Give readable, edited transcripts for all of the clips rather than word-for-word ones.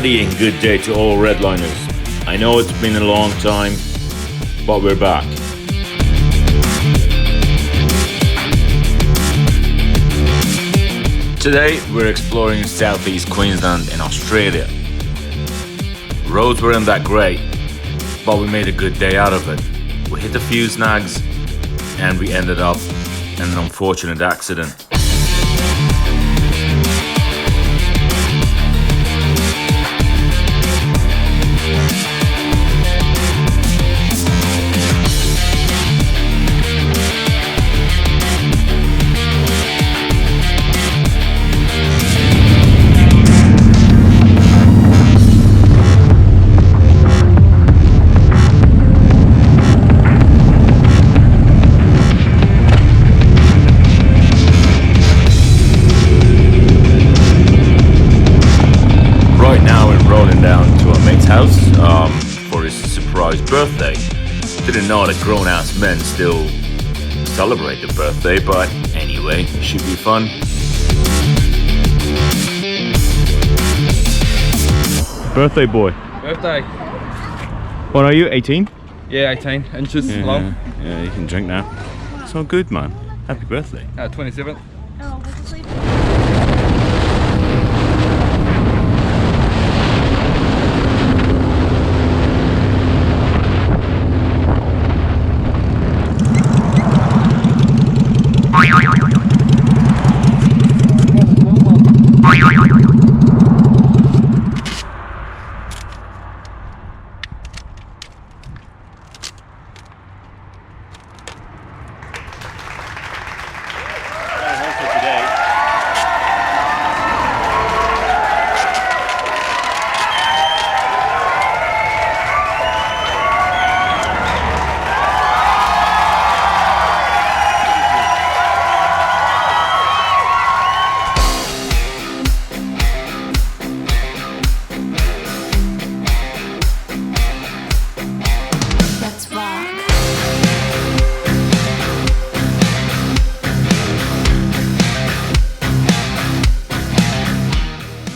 howdy and good day to all redliners. I know it's been a long time, but we're back. Today we're exploring southeast Queensland in Australia. Roads weren't that great, but we made a good day out of it. We hit a few snags and we ended up in an unfortunate accident. House for his surprise birthday. Didn't know that grown-ass men still celebrate the birthday, but anyway, should be fun. Birthday boy. Birthday. What are you, 18? Yeah, 18 inches long. Yeah, you can drink now. It's all good, man. Happy birthday. 27th. Oh, what's the sleep?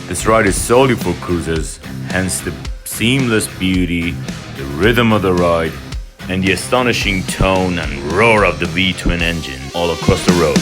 This ride is solely for cruisers, hence the seamless beauty, the rhythm of the ride, and the astonishing tone and roar of the V-twin engine all across the road.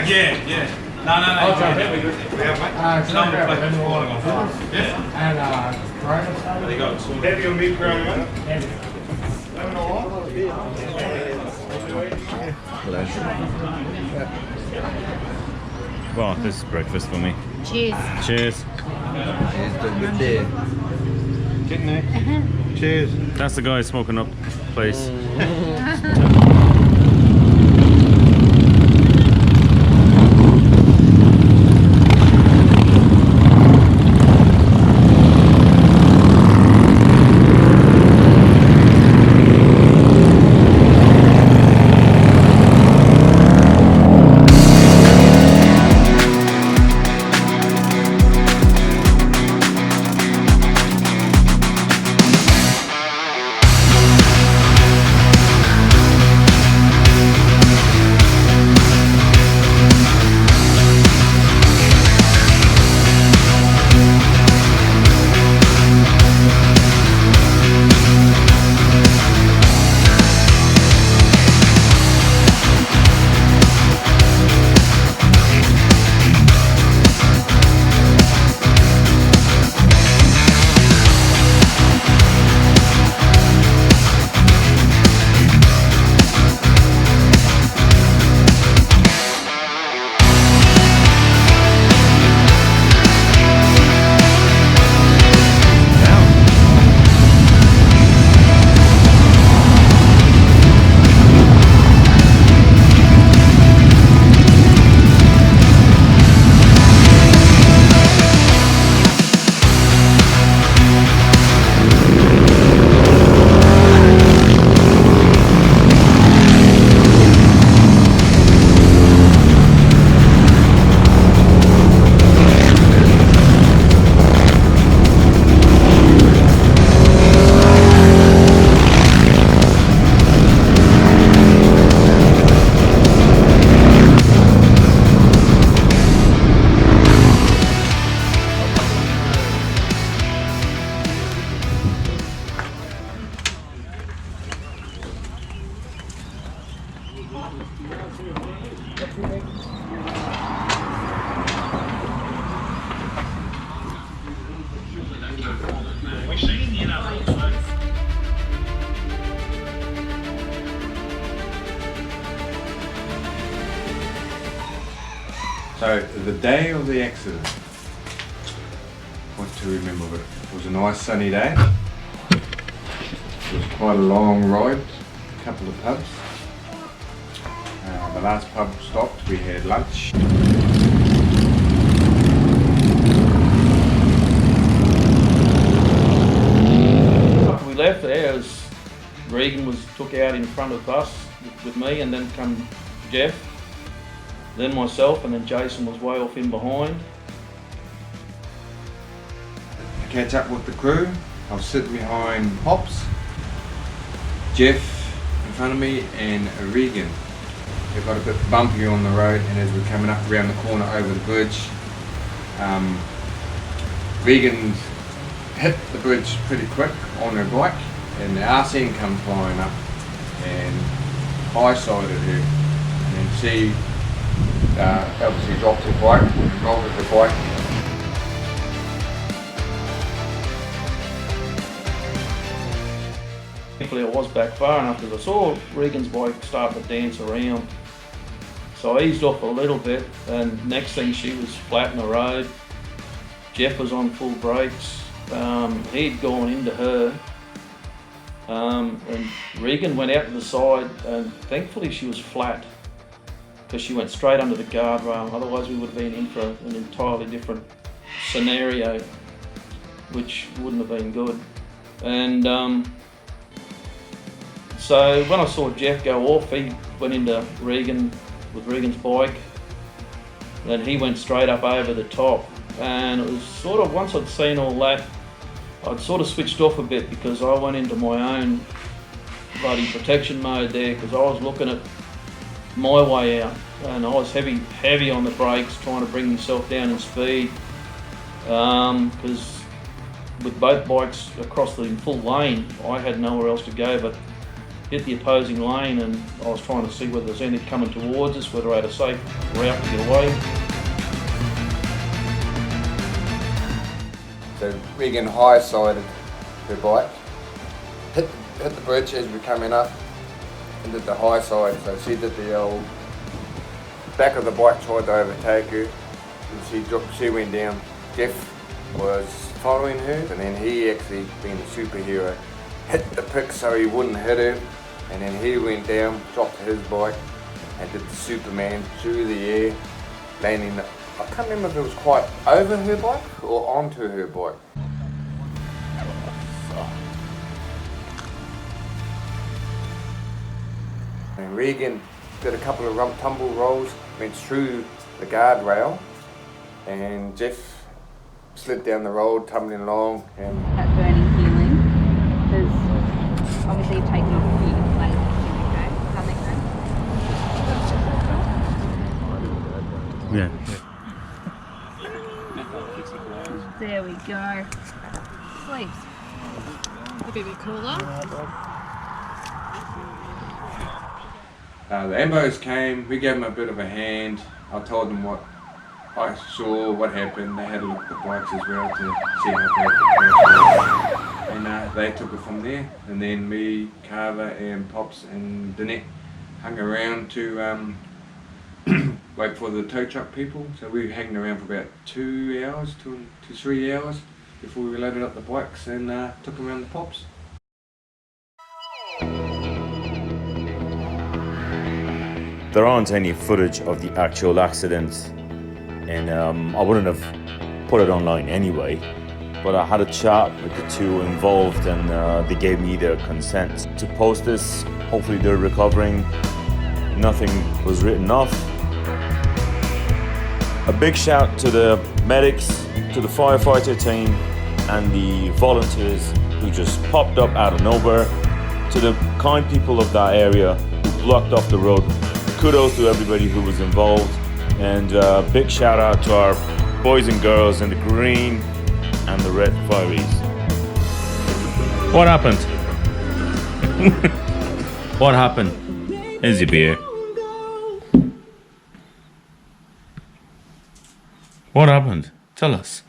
Yeah. No. I'll jump in. We have, mate. No, Yeah. There you go. Heavy on me, Well, this is breakfast for me. Cheers. Cheers. Getting there. Cheers. That's the guy smoking up the place. So the day of the accident, what to remember of it? It was a nice sunny day. It was quite a long ride, a couple of pubs. The last pub stopped, we had lunch. After we left there, Regan was took out in front of us with me, and then come Jeff, then myself, and then Jason was way off in behind. To catch up with the crew, I was sitting behind Pops, Jeff in front of me, and Regan. It got a bit bumpy on the road, and as we're coming up around the corner over the bridge, Regan hit the bridge pretty quick on her bike, and the arse end come flying up and high-sided her, and then she obviously dropped her bike and rolled with her bike. Thankfully I was back far enough because I saw Regan's bike start to dance around. So I eased off a little bit, and next thing she was flat in the road. Jeff was on full brakes. He'd gone into her. And Regan went out to the side, and thankfully she was flat because she went straight under the guardrail. Otherwise we would have been in for an entirely different scenario, which wouldn't have been good. And so when I saw Jeff go off, he went into Regan with Regan's bike, and he went straight up over the top. And it was sort of, once I'd seen all that, I'd sort of switched off a bit because I went into my own bloody protection mode there, because I was looking at my way out, and I was heavy on the brakes, trying to bring myself down in speed, because with both bikes across the full lane, I had nowhere else to go but hit the opposing lane, and I was trying to see whether there's anything coming towards us, whether I had a safe route to get away. So Regan high-sided her bike, hit the bridge as we're coming up, and did the high side. So she did the old back of the bike, tried to overtake her, and she went down. Jeff was following her, and then he actually, being a superhero, hit the pick so he wouldn't hit her, and then he went down, dropped his bike, and did the Superman through the air, landing, I can't remember if it was quite over her bike or onto her bike. And Regan did a couple of rump tumble rolls, went through the guardrail, and Jeff slid down the road, tumbling along. And that burning feeling, because obviously you've taken off a few like, okay? Does that make sense? Yeah. There we go. Sleeps. A bit cooler. The ambos came, we gave them a bit of a hand. I told them what I saw, what happened. They had a look at the bikes as well to see how bad the crash was. And they took it from there. And then me, Carver and Pops and Danette hung around to wait for the tow truck people. So we hanged around for about 2 hours, 2 to 3 hours before we loaded up the bikes and took them around the Pops. There aren't any footage of the actual accident, and I wouldn't have put it online anyway, but I had a chat with the two involved, and they gave me their consent to post this. Hopefully they're recovering. Nothing was written off. A big shout to the medics, to the firefighter team, and the volunteers who just popped up out of nowhere, to the kind people of that area who blocked off the road. Kudos to everybody who was involved, and big shout out to our boys and girls in the green and the red fireys. What happened? What happened? Here's your beer. What happened? Tell us.